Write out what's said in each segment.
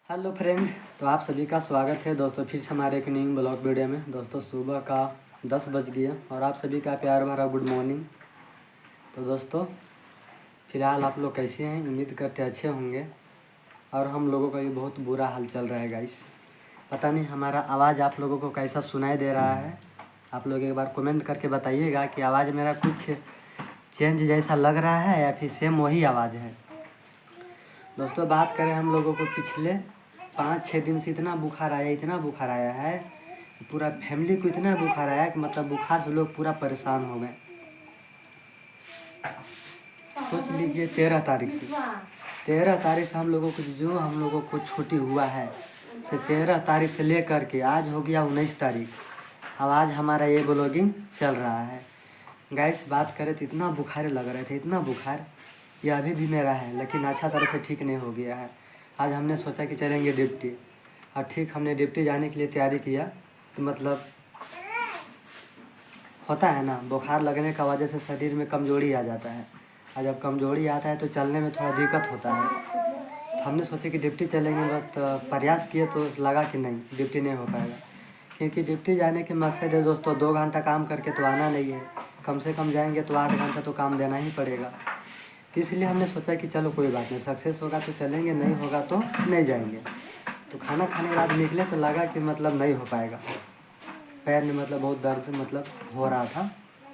Hello friend. तो आप सभी का स्वागत है दोस्तों फिर से हमारे एक न्यू ब्लॉग वीडियो में। दोस्तों सुबह का 10 बज गया और आप सभी का प्यार भरा गुड मॉर्निंग। तो दोस्तों फ़िलहाल आप लोग कैसे हैं? उम्मीद करते अच्छे होंगे। और हम लोगों का भी बहुत बुरा हाल चल रहा है गाइस। पता नहीं हमारा आवाज़ आप लोगों को कैसा सुनाई दे रहा है। आप लोग एक बार कमेंट करके बताइएगा कि आवाज़ मेरा कुछ चेंज जैसा लग रहा है या फिर सेम वही आवाज़ है। दोस्तों बात करें हम लोगों को पिछले 5-6 दिन से इतना बुखार आया है कि पूरा फैमिली को इतना बुखार आया कि मतलब बुखार से लोग पूरा परेशान हो गए। सोच लीजिए 13 तारीख से हम लोगों को छुट्टी हुआ है, से 13 तारीख से लेकर के आज हो गया 19 तारीख। अब आज हमारा ये ब्लॉगिंग चल रहा है। गैस बात करें तो इतना बुखार लग रहे थे, इतना बुखार ये अभी भी मेरा है, लेकिन अच्छा तरह से ठीक नहीं हो गया है। आज हमने सोचा कि चलेंगे डिप्टी, और ठीक हमने डिप्टी जाने के लिए तैयारी किया। तो मतलब होता है ना, बुखार लगने का वजह से शरीर में कमजोरी आ जाता है, और जब कमजोरी आता है तो चलने में थोड़ा दिक्कत होता है। तो हमने सोचा कि डिप्टी चलेंगे, बट प्रयास किए तो लगा कि नहीं डिप्टी नहीं हो पाएगा, क्योंकि डिप्टी जाने के मकसद है दोस्तों 2 घंटा काम करके तो आना नहीं है। कम से कम जाएंगे तो 8 घंटा तो काम देना ही पड़ेगा। तो इसलिए हमने सोचा कि चलो कोई बात नहीं, सक्सेस होगा तो चलेंगे, नहीं होगा तो नहीं जाएंगे। तो खाना खाने के बाद निकले तो लगा कि मतलब नहीं हो पाएगा। पैर में मतलब बहुत दर्द मतलब हो रहा था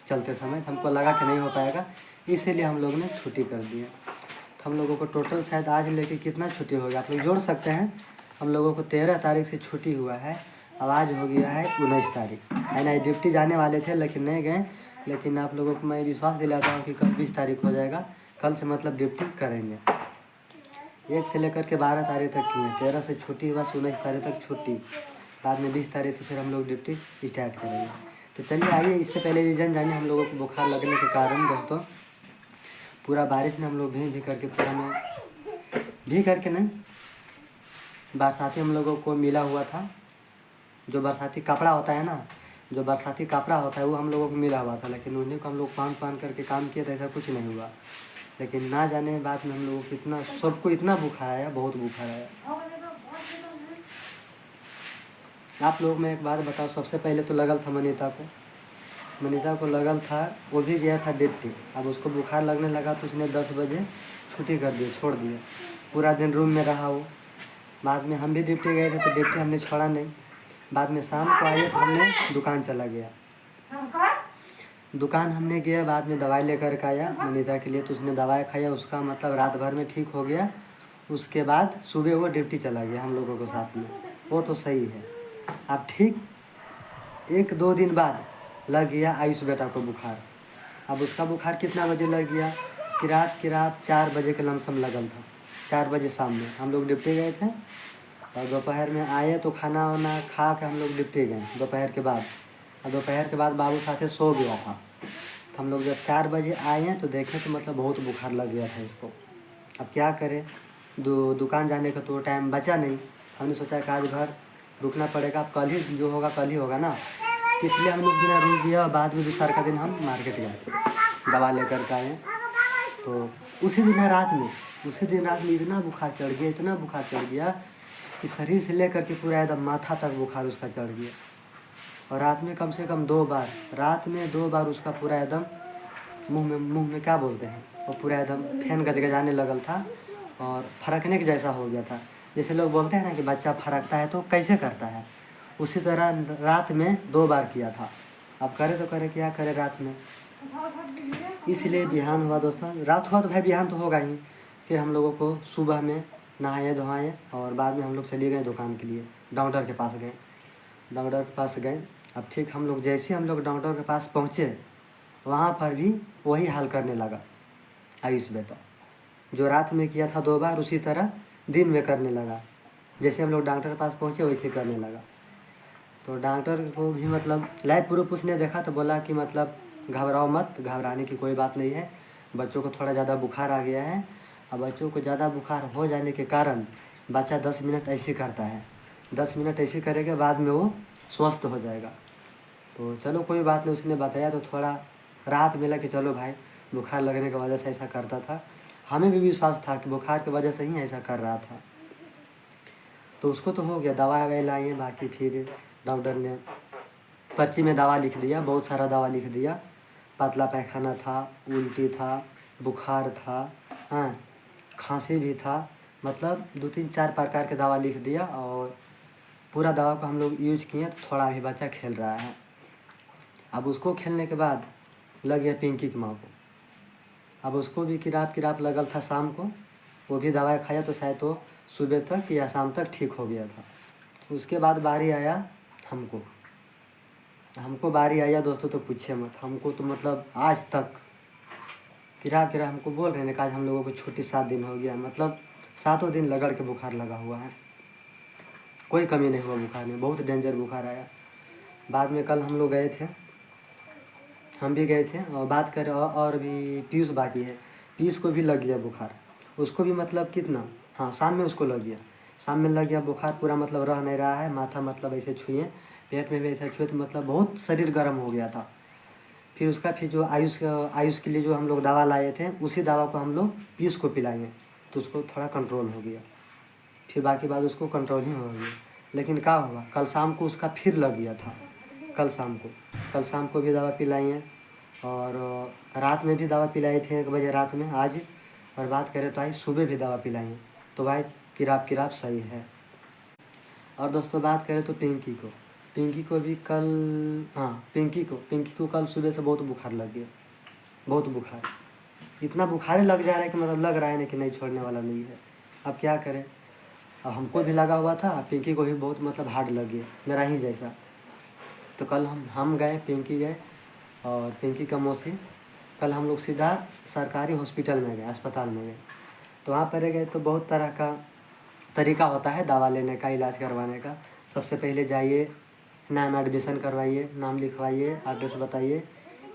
चलते समय, तो हमको लगा कि नहीं हो पाएगा, इसीलिए हम लोग ने छुट्टी कर दिया। तो हम लोगों को टोटल शायद आज लेके कितना छुट्टी हो गया आप लोग जोड़ सकते हैं। हम लोगों को 13 तारीख से छुट्टी हुआ है, अब आज हो गया है 19 तारीख है ना। ड्यूटी जाने वाले थे लेकिन नहीं गए, लेकिन आप लोगों को मैं विश्वास दिलाता हूँ कि कल 20 तारीख हो जाएगा। कल से मतलब ड्यूटी करेंगे। 1 से लेकर के 12 तारीख तक की है। 13 से छुट्टी हुआ, 19 तारीख तक छुट्टी, बाद में 20 तारीख से फिर हम लोग ड्यूटी स्टार्ट करेंगे। तो चलिए आइए, इससे पहले रीज़न जानिए हम लोगों को बुखार लगने के कारण। दोस्तों पूरा बारिश में हम लोग भीग करके पूरा में भीग करके नहीं, बरसाती हम लोगों को मिला हुआ था। जो बरसाती कपड़ा होता है ना, जो बरसाती कपड़ा होता है वो हम लोगों को मिला हुआ था, लेकिन उन्हीं को हम लोग पहन करके काम किए तो ऐसा कुछ नहीं हुआ। लेकिन ना जाने बाद में हम लोगों को इतना सबको इतना बुखार आया, बहुत बुखार आया। आप लोग मैं एक बात बताओ, सबसे पहले तो लगल था मनीता को लगल था, वो भी गया था डिप्टी। अब उसको बुखार लगने लगा तो उसने 10 बजे छुट्टी कर दी, छोड़ दिया। पूरा दिन रूम में रहा वो। बाद में हम भी डिप्टी गए थे तो डिप्टी हमने छोड़ा नहीं। बाद में शाम को आए तो हमने दुकान चला गया। दुकान हमने गया, बाद में दवाई लेकर के आया मनीता के लिए, तो उसने दवाई खाया, उसका मतलब रात भर में ठीक हो गया। उसके बाद सुबह वो ड्यूटी चला गया हम लोगों के साथ में, वो तो सही है। अब ठीक 1-2 दिन बाद लग गया आयुष बेटा को बुखार। अब उसका बुखार कितना बजे लग गया कि रात 4 बजे के लमसम लगल था। 4 बजे शाम में हम लोग ड्यूटी गए थे, और दोपहर में आए तो खाना वाना खा के हम लोग ड्यूटी गए दोपहर के बाद। और दोपहर के बाद बाबू साथे सो गया था। तो हम लोग जब 4 बजे आए हैं तो देखें तो मतलब बहुत बुखार लग गया था इसको। अब क्या करें, दुकान जाने का तो टाइम बचा नहीं। हमने सोचा कि आज भर रुकना पड़ेगा, अब कल ही जो होगा कल ही होगा ना। तो इसलिए हम लोग बिना रुक गया, और बाद में दूसरा का दिन हम मार्केट गए, दवा लेकर के आए। तो उसी दिन रात में इतना बुखार चढ़ गया, इतना बुखार चढ़ गया कि शरीर से लेकर के पूरा एकदम माथा तक बुखार उसका चढ़ गया। और रात में कम से कम 2 बार उसका पूरा एकदम मुंह में क्या बोलते हैं, वो पूरा एकदम फैन गजगजाने लगल था, और फरकने के जैसा हो गया था। जैसे लोग बोलते हैं ना कि बच्चा फरकता है तो कैसे करता है, उसी तरह रात में 2 बार किया था। अब करे तो करे क्या करे रात में। इसलिए बिहान हुआ दोस्तों, रात हुआ तो भाई बिहान तो होगा ही। फिर हम लोगों को सुबह में नहाए धोआए, और बाद में हम लोग चले गए दुकान के लिए। डॉक्टर के पास गए। अब ठीक हम लोग जैसे हम लोग डॉक्टर के पास पहुँचे, वहाँ पर भी वही हाल करने लगा आयुष बेटा। जो रात में किया था 2 बार, उसी तरह दिन में करने लगा। जैसे हम लोग डॉक्टर के पास पहुँचे वैसे करने लगा। तो डॉक्टर को भी मतलब लाइव प्रूफ उसने देखा तो बोला कि मतलब घबराओ मत, घबराने की कोई बात नहीं है, बच्चों को थोड़ा ज़्यादा बुखार आ गया है। अब बच्चों को ज़्यादा बुखार हो जाने के कारण बच्चा 10 मिनट ऐसे करता है, 10 मिनट ऐसे करेगा, बाद में वो स्वस्थ हो जाएगा। तो चलो कोई बात नहीं, उसने बताया तो थोड़ा राहत मिला कि चलो भाई बुखार लगने की वजह से ऐसा करता था। हमें भी विश्वास था कि बुखार की वजह से ही ऐसा कर रहा था। तो उसको तो हो गया, दवा ववाई लाए, बाकी फिर डॉक्टर ने पर्ची में दवा लिख दिया, बहुत सारा दवा लिख दिया। पतला पैखाना था, उल्टी था, बुखार था, हाँ खांसी भी था, मतलब 2-3-4 प्रकार के दवा लिख दिया। और पूरा दवा को हम लोग यूज किए तो थोड़ा अभी बच्चा खेल रहा है। अब उसको खेलने के बाद लग गया पिंकी की माँ को। अब उसको भी किराप लगल था शाम को, वो भी दवाई खाया तो शायद तो सुबह तक या शाम तक ठीक हो गया था। उसके बाद बारी आया हमको बारी आया दोस्तों, तो पूछे मत। हमको तो मतलब आज तक किरा हमको बोल रहे हैं कि आज हम लोगों को छुट्टी 7 दिन हो गया, मतलब 7 दिन लगड़ के बुखार लगा हुआ है, कोई कमी नहीं हुआ बुखार में, बहुत डेंजर बुखार आया। बाद में कल हम लोग गए थे, हम भी गए थे और बात करें और भी पीयूष बाकी है, पीयूष को भी लग गया बुखार। उसको भी मतलब कितना, हाँ शाम में उसको लग गया, शाम में लग गया बुखार पूरा, मतलब रह नहीं रहा है, माथा मतलब ऐसे छुए, पेट में भी ऐसा छुए तो मतलब बहुत शरीर गर्म हो गया था। फिर उसका फिर जो आयुष के लिए जो हम लोग दवा लाए थे, उसी दवा को हम लोग पीयूष को पिलाएंगे तो उसको थोड़ा कंट्रोल हो गया। फिर बाकी बात उसको कंट्रोल ही हो गया। लेकिन क्या हुआ, कल शाम को उसका फिर लग गया था। कल शाम को भी दवा पिलाई है और रात में भी दवा पिलाई थे 1 बजे रात में आज। और बात करें तो आज सुबह भी दवा पिलाई है, तो भाई किराप सही है। और दोस्तों बात करें तो पिंकी को भी कल, हाँ पिंकी को कल सुबह से बहुत बुखार लग गया, बहुत बुखार, इतना बुखार लग जा रहा है कि मतलब लग रहा है ना कि नहीं छोड़ने वाला नहीं है। अब क्या करें, अब हमको भी लगा हुआ था, पिंकी को भी बहुत मतलब हार्ड लग गया, मेरा ही जैसा। तो कल हम गए, पिंकी गए और पिंकी का मौसी, कल हम लोग सीधा सरकारी हॉस्पिटल में गए, अस्पताल में गए। तो वहाँ पर गए तो बहुत तरह का तरीका होता है दवा लेने का, इलाज करवाने का। सबसे पहले जाइए, नाम एडमिशन करवाइए, नाम लिखवाइए, एड्रेस बताइए,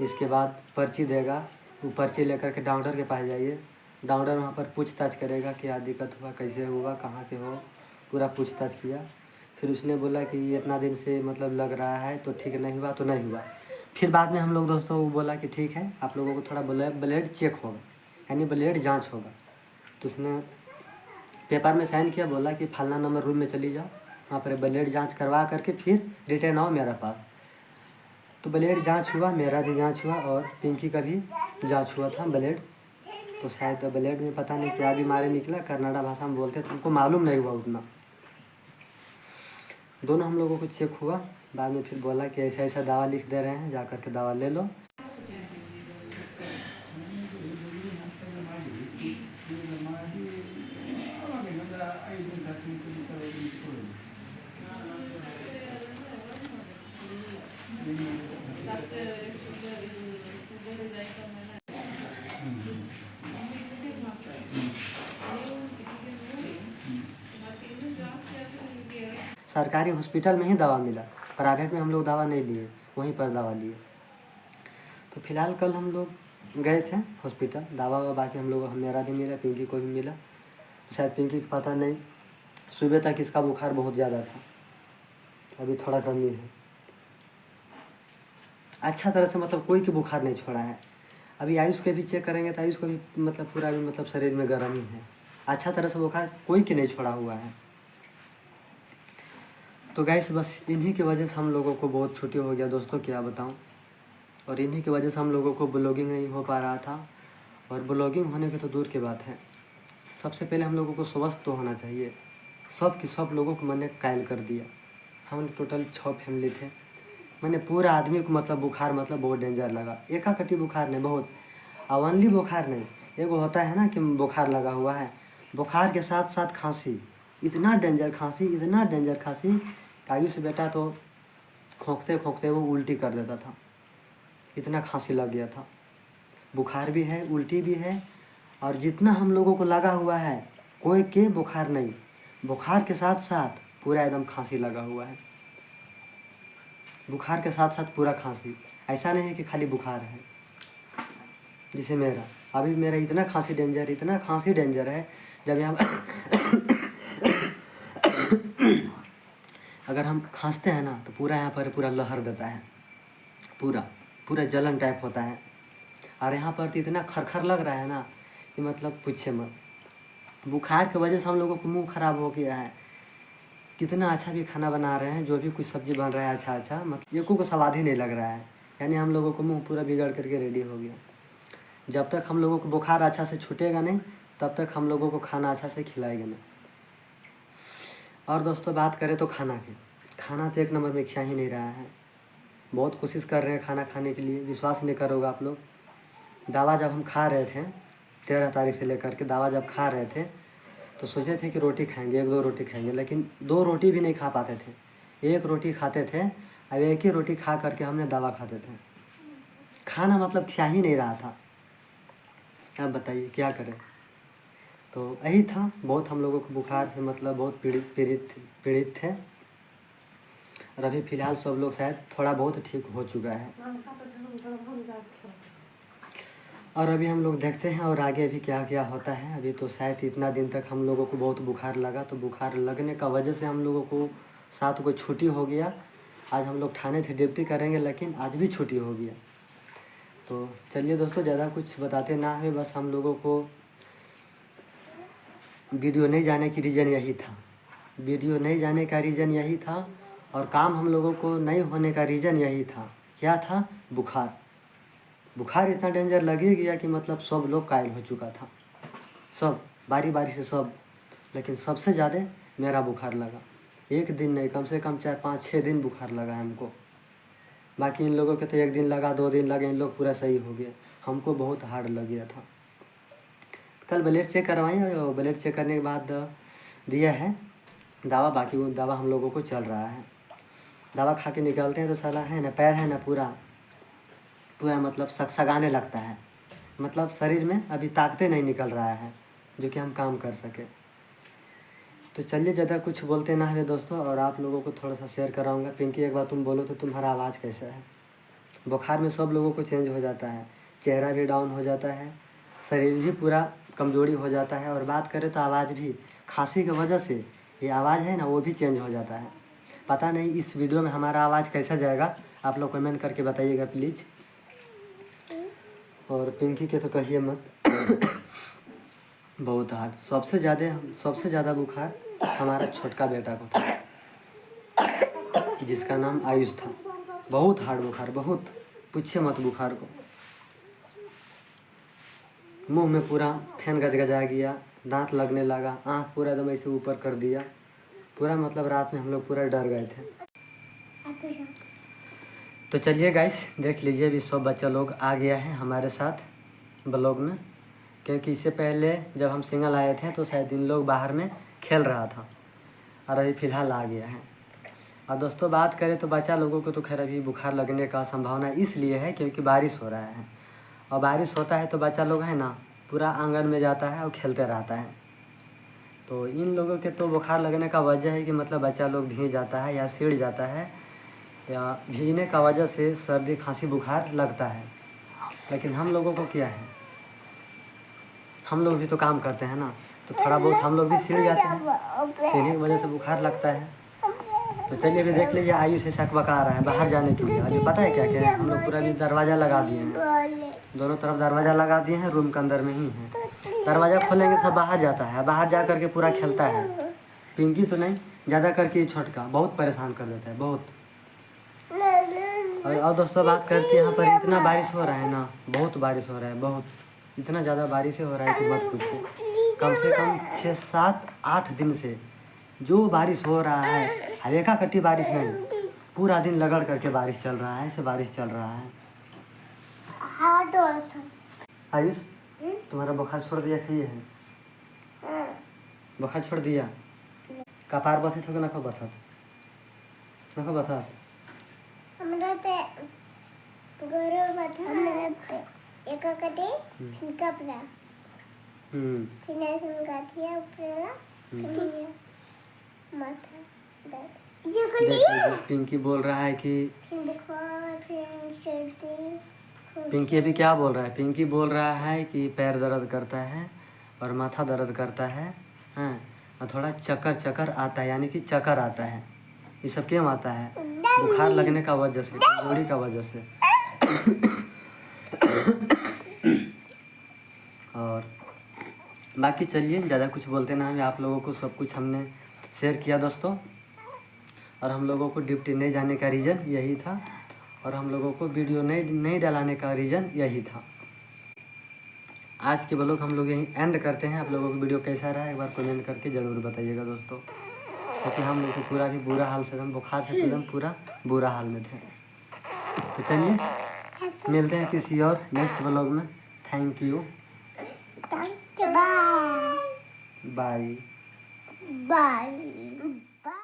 इसके बाद पर्ची देगा, वो पर्ची लेकर के डॉक्टर के पास जाइए। डॉक्टर वहाँ पर पूछताछ करेगा क्या दिक्कत हुआ, कैसे हुआ, कहाँ के हो, पूरा पूछताछ किया। फिर उसने बोला कि इतना दिन से मतलब लग रहा है तो ठीक नहीं हुआ तो नहीं हुआ। फिर बाद में हम लोग दोस्तों वो बोला कि ठीक है, आप लोगों को थोड़ा ब्लड चेक होगा, यानी ब्लड जाँच होगा। तो उसने पेपर में साइन किया, बोला कि फलना नंबर रूम में चली जाओ, वहाँ पर ब्लड जांच करवा करके फिर रिटर्न आओ मेरे पास। तो ब्लड जांच हुआ, मेरा भी जांच हुआ और पिंकी का भी जांच हुआ था ब्लड। तो शायद ब्लड में पता नहीं क्या बीमारी निकला, कन्नड़ा भाषा में बोलते, तो हमको मालूम नहीं हुआ उतना। दोनों हम लोगों को चेक हुआ, बाद में फिर बोला कि ऐसा ऐसा दवा लिख दे रहे हैं, जा कर के दवा ले लो। सरकारी हॉस्पिटल में ही दवा मिला, प्राइवेट में हम लोग दवा नहीं लिए, वहीं पर दवा लिए। तो फिलहाल कल हम लोग गए थे हॉस्पिटल, दवा बाकी हम लोग, मेरा भी मिला, पिंकी को भी मिला। शायद पिंकी को पता नहीं, सुबह तक इसका बुखार बहुत ज़्यादा था, अभी थोड़ा कमी है। अच्छा तरह से मतलब कोई की बुखार नहीं छोड़ा है। अभी आयुष के भी चेक करेंगे तो आयुष को भी मतलब पूरा भी मतलब शरीर में गर्मी है, अच्छा तरह से बुखार कोई की नहीं छोड़ा हुआ है। तो गैस बस इन्हीं की वजह से हम लोगों को बहुत छुट्टी हो गया दोस्तों, क्या बताऊं। और इन्हीं की वजह से हम लोगों को ब्लॉगिंग नहीं हो पा रहा था, और ब्लॉगिंग होने की तो दूर की बात है, सबसे पहले हम लोगों को स्वस्थ तो होना चाहिए। सब लोगों को मैंने कायल कर दिया। हम टोटल 6 फैमिली थे, मैंने पूरा आदमी को मतलब बुखार मतलब बहुत डेंजर लगा। एकाकटी बुखार नहीं, बहुत अवनली बुखार नहीं, एगो होता है ना कि बुखार लगा हुआ है, बुखार के साथ साथ खांसी, इतना डेंजर खांसी, कायु से बेटा तो खोंकते खोंकते वो उल्टी कर देता था, इतना खांसी लग गया था। बुखार भी है, उल्टी भी है, और जितना हम लोगों को लगा हुआ है कोई के बुखार नहीं, बुखार के साथ साथ पूरा एकदम खांसी लगा हुआ है, बुखार के साथ साथ पूरा खांसी। ऐसा नहीं है कि खाली बुखार है, जैसे अभी मेरा इतना खांसी डेंजर है, जब यहाँ अगर हम खांसते हैं ना तो पूरा यहाँ पर पूरा लहर देता है, पूरा जलन टाइप होता है। और यहाँ पर तो इतना खरखर लग रहा है ना कि मतलब पूछे मत। बुखार की वजह से हम लोगों को मुंह खराब हो गया है, कितना अच्छा भी खाना बना रहे हैं, जो भी कुछ सब्ज़ी बन रहा है अच्छा मतलब एको को स्वाद ही नहीं लग रहा है। यानी हम लोगों को मुँह पूरा बिगड़ करके रेडी हो गया। जब तक हम लोगों को बुखार अच्छा से छूटेगा नहीं तब तक हम लोगों को खाना अच्छा से खिलाएगा नहीं। और दोस्तों बात करें तो खाना की, खाना तो एक नंबर में खिला ही नहीं रहा है। बहुत कोशिश कर रहे हैं खाना खाने के लिए, विश्वास नहीं करोगे आप लोग। दवा जब हम खा रहे थे 13 तारीख से लेकर के दवा जब खा रहे थे तो सोचे थे कि रोटी खाएंगे, 1-2 रोटी खाएंगे, लेकिन 2 रोटी भी नहीं खा पाते थे। 1 रोटी खाते थे, अब 1 ही रोटी खा करके हमने दवा खाते थे। खाना मतलब खिला ही नहीं रहा था। अब बताइए क्या करें। तो यही था, बहुत हम लोगों को बुखार से मतलब बहुत पीड़ित थे। और अभी फ़िलहाल सब लोग शायद थोड़ा बहुत ठीक हो चुका है। और अभी हम लोग देखते हैं और आगे अभी क्या क्या होता है। अभी तो शायद इतना दिन तक हम लोगों को बहुत बुखार लगा, तो बुखार लगने का वजह से हम लोगों को 7 को छुट्टी हो गया। आज हम लोग ठाणे थे ड्यूटी करेंगे, लेकिन आज भी छुट्टी हो गया। तो चलिए दोस्तों, ज़्यादा कुछ बताते ना है, बस हम लोगों को वीडियो नहीं जाने की रीज़न यही था। वीडियो नहीं जाने का रीज़न यही था और काम हम लोगों को नहीं होने का रीज़न यही था। क्या था? बुखार। बुखार इतना डेंजर लगे गया कि मतलब सब लोग कायल हो चुका था, सब बारी बारी से सब। लेकिन सबसे ज़्यादा मेरा बुखार लगा। एक दिन नहीं, कम से कम 4-5-6 दिन बुखार लगा हमको। बाकी इन लोगों के तो 1 दिन लगा, 2 दिन लगे, इन लोग पूरा सही हो गया। हमको बहुत हार्ड लग गया था। कल ब्लड चेक करवाएं और ब्लड चेक करने के बाद दिया है दवा, बाकी वो दवा हम लोगों को चल रहा है। दवा खा के निकलते हैं तो साला है ना, पैर है ना पूरा मतलब सगसगाने लगता है। मतलब शरीर में अभी ताकतें नहीं निकल रहा है जो कि हम काम कर सके। तो चलिए, ज़्यादा कुछ बोलते ना है दोस्तों, और आप लोगों को थोड़ा सा शेयर कराऊंगा। पिंकी एक बार तुम बोलो तो तुम्हारा आवाज़ कैसा है? बुखार में सब लोगों को चेंज हो जाता है, चेहरा भी डाउन हो जाता है, शरीर भी पूरा कमज़ोरी हो जाता है। और बात करें तो आवाज़ भी, खांसी की वजह से ये आवाज़ है ना वो भी चेंज हो जाता है। पता नहीं इस वीडियो में हमारा आवाज़ कैसा जाएगा, आप लोग कमेंट करके बताइएगा प्लीज़। और पिंकी के तो कहिए मत। बहुत हार्ड। सबसे ज़्यादा बुखार हमारा छोटका बेटा को था, जिसका नाम आयुष था। बहुत हार्ड बुखार, बहुत, पूछिए मत बुखार को। मुंह में पूरा फेन गजगजा गया, दांत लगने लगा, आँख पूरा एकदम ऐसे ऊपर कर दिया पूरा। मतलब रात में हम लोग पूरा डर गए थे। तो चलिए गाइस, देख लीजिए अभी सब बच्चा लोग आ गया है हमारे साथ ब्लॉग में, क्योंकि इससे पहले जब हम सिंगल आए थे तो शायद इन लोग बाहर में खेल रहा था, और अभी फ़िलहाल आ गया है। और दोस्तों बात करें तो बच्चा लोगों को तो खैर अभी बुखार लगने का संभावना इसलिए है क्योंकि बारिश हो रहा है, और बारिश होता है तो बच्चा लोग है ना पूरा आंगन में जाता है और खेलते रहता है। तो इन लोगों के तो बुखार लगने का वजह है कि मतलब बच्चा लोग भीग जाता है या सिड़ जाता है, या भीगने का वजह से सर्दी खांसी बुखार लगता है। लेकिन हम लोगों को क्या है, हम लोग भी तो काम करते हैं ना, तो थोड़ा बहुत हम लोग भी सिड़ जाते हैं, तो इन्हीं की वजह से बुखार लगता है। तो चलिए अभी देख लीजिए आयुष ऐसा बका रहा है बाहर जाने के लिए। अभी पता है क्या क्या है, हम लोग पूरा भी दरवाज़ा लगा दिए हैं, दोनों तरफ दरवाज़ा लगा दिए हैं, रूम के अंदर में ही है। दरवाज़ा खोलेंगे तो बाहर जाता है, बाहर जा करके पूरा खेलता है। पिंकी तो नहीं, ज़्यादा करके छोटका बहुत परेशान कर देता है, बहुत। और दोस्तों बात करते हैं, यहाँ पर इतना बारिश हो रहा है ना, बहुत बारिश हो रहा है, बहुत, इतना ज़्यादा बारिश हो रहा है कि मत पूछिए। कम से कम 6-7-8 दिन से जो बारिश हो रहा है, हल्का कट्टी बारिश नहीं, पूरा दिन लगड़ करके बारिश चल रहा है, ऐसे बारिश चल रहा है। आयुष तुम्हारा बुखार छोड़ दिया, खाइए है बुखार छोड़ दिया? कपार बथे थे नखो बथत, नखो बथत हमरा ते गोरो बथा, हमरा ते एक कटे फिर कपड़ा फिर ऐसे गाथिया ऊपरला फिर माथा दर्द। ये कर पिंकी बोल रहा है कि फिर बुखार फिर सर्दी। पिंकी अभी क्या बोल रहा है? पिंकी बोल रहा है कि पैर दर्द करता है और माथा दर्द करता है, हाँ, और थोड़ा चक्कर आता है, यानी कि चक्कर आता है। ये सब क्यों आता है? बुखार लगने का वजह से, कमजोरी का वजह से। और बाकी चलिए ज़्यादा कुछ बोलते ना, हमें आप लोगों को सब कुछ हमने शेयर किया दोस्तों। और हम लोगों को ड्यूटी नहीं जाने का रीज़न यही था, और हम लोगों को वीडियो नहीं डालाने का रीज़न यही था। आज के ब्लॉग हम लोग यहीं एंड करते हैं। आप लोगों को वीडियो कैसा रहा एक बार कमेंट करके ज़रूर बताइएगा दोस्तों, क्योंकि हम लोग तो पूरा भी बुरा हाल से, हम बुखार से एकदम पूरा बुरा हाल में थे। तो चलिए मिलते हैं किसी और नेक्स्ट ब्लॉग में। Thank you, bye bye. Bye.